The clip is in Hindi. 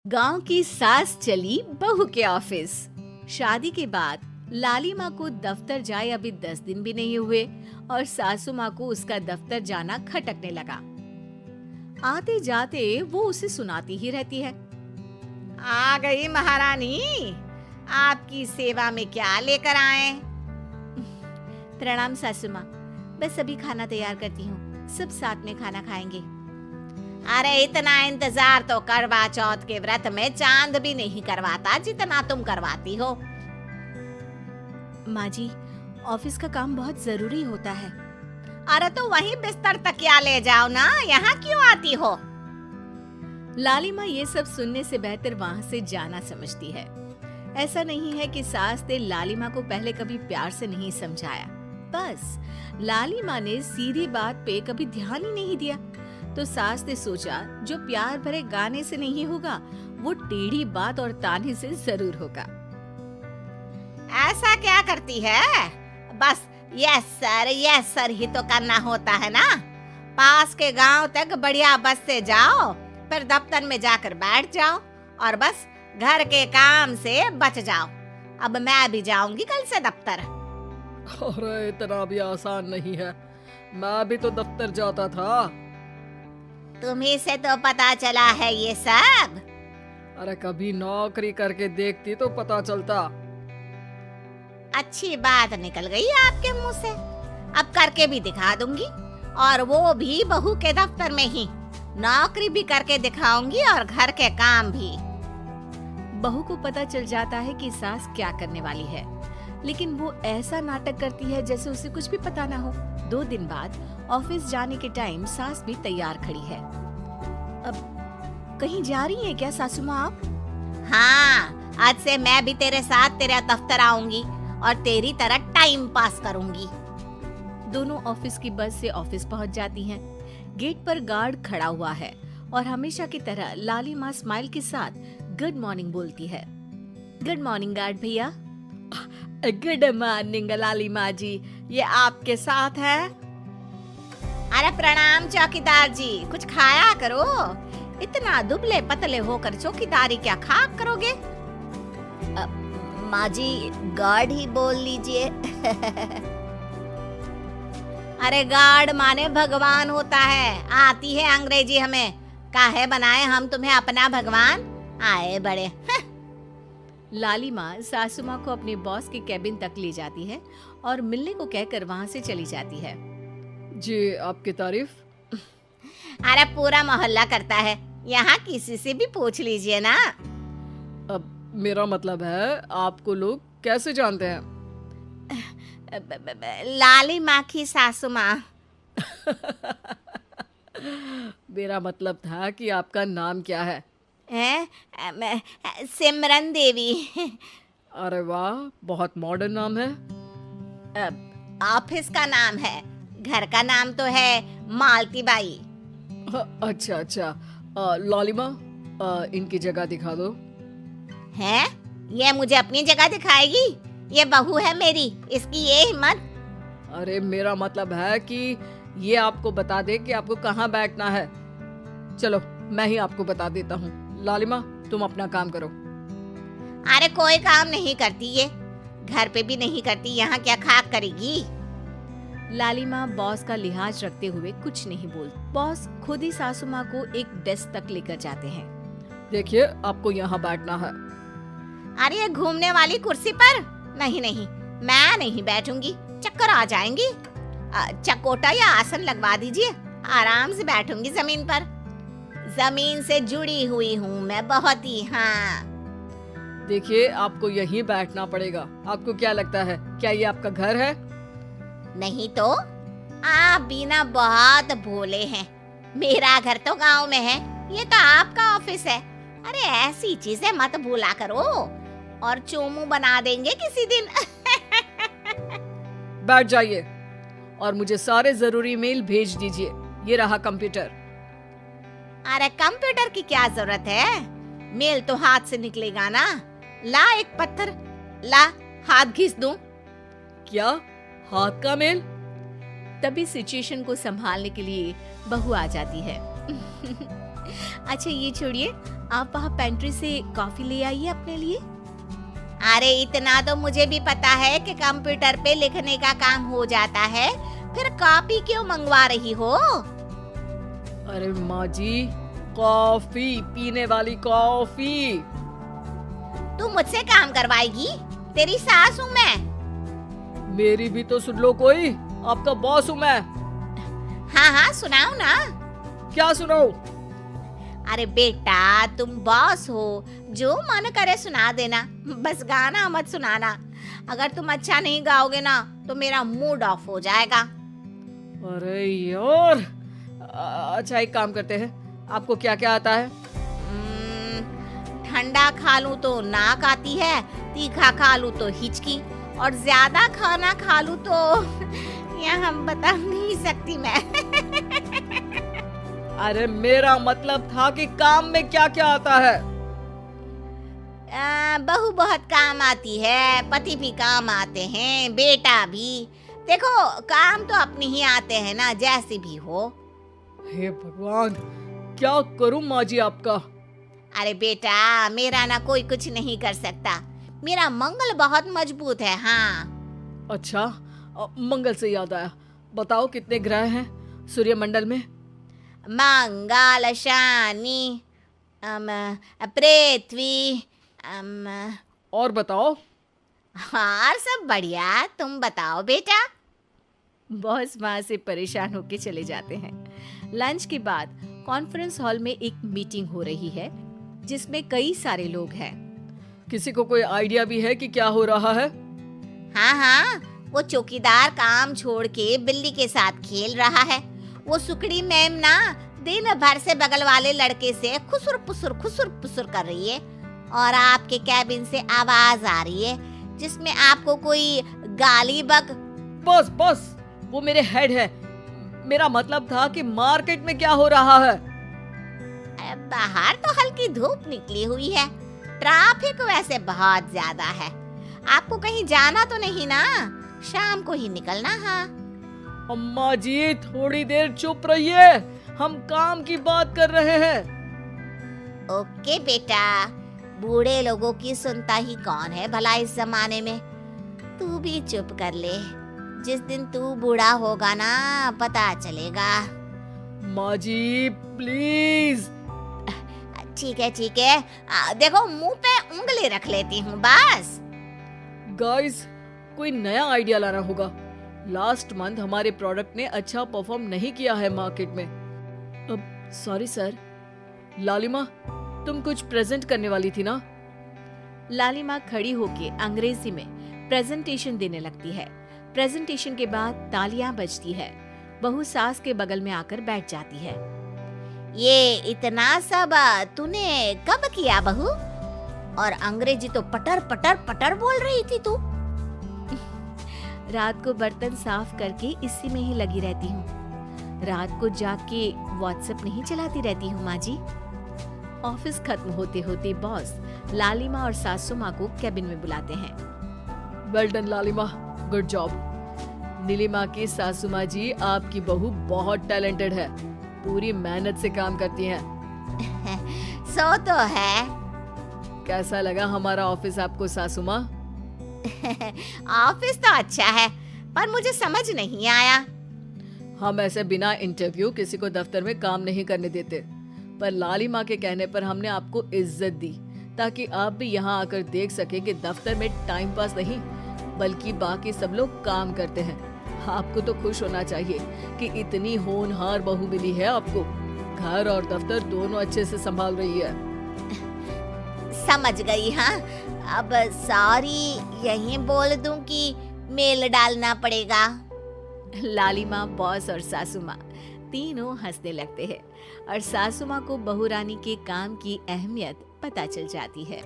गांव की सास चली बहू के ऑफिस। शादी के बाद लाली माँ को दफ्तर जाए अभी 10 दिन भी नहीं हुए और सासू माँ को उसका दफ्तर जाना खटकने लगा। आते जाते वो उसे सुनाती ही रहती है। आ गई महारानी, आपकी सेवा में क्या लेकर आए? प्रणाम सासू माँ, बस अभी खाना तैयार करती हूँ, सब साथ में खाना खाएंगे। अरे इतना इंतजार तो करवा चौथ के व्रत में चांद भी नहीं करवाता जितना तुम करवाती हो। माँ जी, ऑफिस का काम बहुत जरूरी होता है। अरे तो वहीं बिस्तर तकिया ले जाओ ना, यहाँ क्यों आती हो? लाली माँ ये सब सुनने से बेहतर वहाँ से जाना समझती है। ऐसा नहीं है कि सास ने लाली माँ को पहले कभी प्यार से नहीं समझाया, बस लाली माँ ने सीधी बात पे कभी ध्यान ही नहीं दिया। तो सास ने सोचा जो प्यार भरे गाने से नहीं होगा वो टेढ़ी बात और ताने से जरूर होगा। ऐसा क्या करती है? बस यस सर ही तो करना होता है ना। पास के गांव तक बढ़िया बस से जाओ, फिर दफ्तर में जाकर बैठ जाओ और बस घर के काम से बच जाओ। अब मैं भी जाऊंगी कल से दफ्तर। अरे इतना भी आसान नहीं है, मैं भी तो दफ्तर जाता था। तुम्ही से तो पता चला है ये सब। अरे कभी नौकरी करके देखती तो पता चलता। अच्छी बात निकल गई आपके मुंह से। अब करके भी दिखा दूंगी, और वो भी बहू के दफ्तर में ही। नौकरी भी करके दिखाऊंगी और घर के काम भी। बहू को पता चल जाता है कि सास क्या करने वाली है, लेकिन वो ऐसा नाटक करती है जैसे उसे कुछ भी पता ना हो। 2 दिन बाद ऑफिस जाने के टाइम सास भी तैयार खड़ी है। अब कहीं जा रही हैं क्या सासू माँ आप? हाँ, आज से मैं भी तेरे साथ तेरे दफ्तर आऊंगी और तेरी तरह टाइम पास करूंगी। दोनों ऑफिस की बस से ऑफिस पहुंच जाती हैं। गेट पर गार्ड खड़ा हुआ है और हमेशा की तरह लाली माँ स्माइल के साथ गुड मॉर्निंग बोलती है। गुड मॉर्निंग गार्ड भैया। गुड मॉर्निंग लाली माँ जी, ये आपके साथ है? अरे प्रणाम चौकीदार जी, कुछ खाया करो। इतना दुबले पतले होकर चौकीदारी क्या खा करोगे? माँ जी, गार्ड ही बोल लीजिए। अरे गार्ड माने भगवान होता है, आती है अंग्रेजी हमें। काहे बनाए हम तुम्हें अपना भगवान? आए बड़े। लाली माँ सासू माँ को अपने बॉस के केबिन तक ले जाती है और मिलने को कहकर वहाँ से चली जाती है। जी, आपकी तारीफ। अरे पूरा मोहल्ला करता है, यहाँ किसी से भी पूछ लीजिए ना। अब मेरा मतलब है आपको लोग कैसे जानते हैं? लाली माँ की सासू माँ। मेरा मतलब था कि आपका नाम क्या है? सिमरन देवी। अरे वाह, बहुत मॉडर्न नाम है। ऑफिस का नाम है, घर का नाम तो है मालती बाई। अच्छा, लालिमा, इनकी जगह दिखा दो। है? ये मुझे अपनी जगह दिखाएगी? ये बहू है मेरी, इसकी ये हिम्मत। अरे मेरा मतलब है कि ये आपको बता दे कि आपको कहाँ बैठना है। चलो मैं ही आपको बता देता हूँ। लालिमा, तुम अपना काम करो। अरे कोई काम नहीं करती ये, घर पे भी नहीं करती, यहाँ क्या खाक करेगी? लाली माँ बॉस का लिहाज रखते हुए कुछ नहीं बोलती। बॉस खुद ही सासू माँ को एक डेस्क तक लेकर जाते हैं। देखिए, आपको यहाँ बैठना है। अरे ये घूमने वाली कुर्सी पर? नहीं, मैं नहीं बैठूंगी, चक्कर आ जाएंगी। चकोटा या आसन लगवा दीजिए, आराम से बैठूंगी जमीन पर। जमीन से जुड़ी हुई हूँ मैं बहुत ही। हाँ देखिए, आपको यहीं बैठना पड़ेगा। आपको क्या लगता है, क्या ये आपका घर है? नहीं तो आप भी ना बहुत भोले हैं। मेरा घर तो गांव में है, ये तो आपका ऑफिस है। अरे ऐसी चीजें मत भूला करो, और चोमू बना देंगे किसी दिन। बैठ जाइए और मुझे सारे जरूरी मेल भेज दीजिए। ये रहा कंप्यूटर। अरे कंप्यूटर की क्या जरूरत है, मेल तो हाथ से निकलेगा ना। ला एक पत्थर, ला हाथ घिस दूं। क्या हाथ का मेल? तभी सिचुएशन को संभालने के लिए बहू आ जाती है। अच्छा ये छोड़िए, आप वहाँ पेंट्री से कॉफी ले आइए अपने लिए। अरे इतना तो मुझे भी पता है कि कंप्यूटर पे लिखने का काम हो जाता है, फिर कॉपी क्यों मंगवा रही हो? अरे माँ जी, कॉफी, पीने वाली कॉफी। तू मुझसे काम करवाएगी? तेरी सास हूँ मैं। मेरी भी तो सुन लो कोई, आपका बॉस हूँ मैं। हाँ हाँ सुनाओ ना। क्या सुनाऊं? अरे बेटा तुम बॉस हो, जो मन करे सुना देना, बस गाना मत सुनाना। अगर तुम अच्छा नहीं गाओगे ना तो मेरा मूड ऑफ हो जाएगा। अरे यार, अच्छा एक काम करते हैं, आपको क्या क्या आता है? ठंडा खा लूं तो नाक आती है, तीखा खा लूं तो हिचकी, और ज्यादा खाना खा लूं तो यहाँ बता नहीं सकती मैं। अरे मेरा मतलब था कि काम में क्या क्या आता है? बहू बहुत काम आती है, पति भी काम आते हैं, बेटा भी। देखो काम तो अपने ही आते हैं ना, जैसे भी हो। हे भगवान, क्या करूं माँ जी आपका? अरे बेटा मेरा ना कोई कुछ नहीं कर सकता, मेरा मंगल बहुत मजबूत है। हाँ अच्छा, मंगल से याद आया, बताओ कितने ग्रह हैं सूर्यमंडल में? मंगल, शनि, पृथ्वी, और बताओ। हाँ सब बढ़िया, तुम बताओ बेटा। बॉस वहाँ से परेशान होके चले जाते हैं। लंच के बाद कॉन्फ्रेंस हॉल में एक मीटिंग हो रही है जिसमें कई सारे लोग हैं। किसी को कोई आइडिया भी है कि क्या हो रहा है? हाँ हाँ, वो चौकीदार काम छोड़ के बिल्ली के साथ खेल रहा है। वो सुकड़ी मैम ना दिन भर से बगल वाले लड़के से खुसुर पुसुर कर रही है, और आपके कैबिन से आवाज आ रही है जिसमें आपको कोई गाली बक। बस बस, वो मेरे हेड है। मेरा मतलब था कि मार्केट में क्या हो रहा है? बाहर तो हल्की धूप निकली हुई है, ट्रैफिक वैसे बहुत ज्यादा है। आपको कहीं जाना तो नहीं ना? शाम को ही निकलना। हाँ अम्मा जी थोड़ी देर चुप रहिए, हम काम की बात कर रहे हैं। ओके बेटा, बूढ़े लोगों की सुनता ही कौन है भला इस जमाने में। तू भी चुप कर ले, जिस दिन तू बूढ़ा होगा ना पता चलेगा। माँ जी प्लीज। ठीक है, देखो मुंह पे उंगली रख लेती हूँ बस। गाइस, कोई नया आइडिया लाना होगा। लास्ट मंथ हमारे प्रोडक्ट ने अच्छा परफॉर्म नहीं किया है मार्केट में। अब सॉरी सर। लालिमा, तुम कुछ प्रेजेंट करने वाली थी ना? लालिमा खड़ी होके अंग्रेजी में प्रेजेंटेशन देने लगती है। प्रेजेंटेशन के बाद तालियां बजती है। बहू सास के बगल में आकर बैठ जाती है। ये इतना सब तूने कब किया बहू? और अंग्रेजी तो पटर पटर पटर बोल रही थी तू। रात को बर्तन साफ करके इसी में ही लगी रहती हूँ। रात को जाग के व्हाट्सएप नहीं चलाती रहती हूँ माँ जी। ऑफिस खत्म होते होते बॉस लालिमा और सासू माँ को कैबिन में बुलाते हैं। वेल डन लालिमा, गुड जॉब। नीलिमा की सासू माँ जी, आपकी बहू बहुत टैलेंटेड है, पूरी मेहनत से काम करती हैं। सो तो है। कैसा लगा हमारा ऑफिस आपको सासू माँ? ऑफिस तो अच्छा है, पर मुझे समझ नहीं आया। हम ऐसे बिना इंटरव्यू किसी को दफ्तर में काम नहीं करने देते, पर लालिमा के कहने पर हमने आपको इज्जत दी ताकि आप भी यहाँ आकर देख सके कि दफ्तर में टाइम पास नहीं बल्कि बाकी सब लोग काम करते हैं। आपको तो खुश होना चाहिए कि इतनी होनहार बहू मिली है आपको। घर और दफ्तर दोनों अच्छे से संभाल रही है। समझ गई। हाँ अब सॉरी यहीं बोल दूं कि मेल डालना पड़ेगा? लालिमा, बॉस और सासू माँ तीनों हंसने लगते हैं और सासू माँ को बहू रानी के काम की अहमियत पता चल जाती है।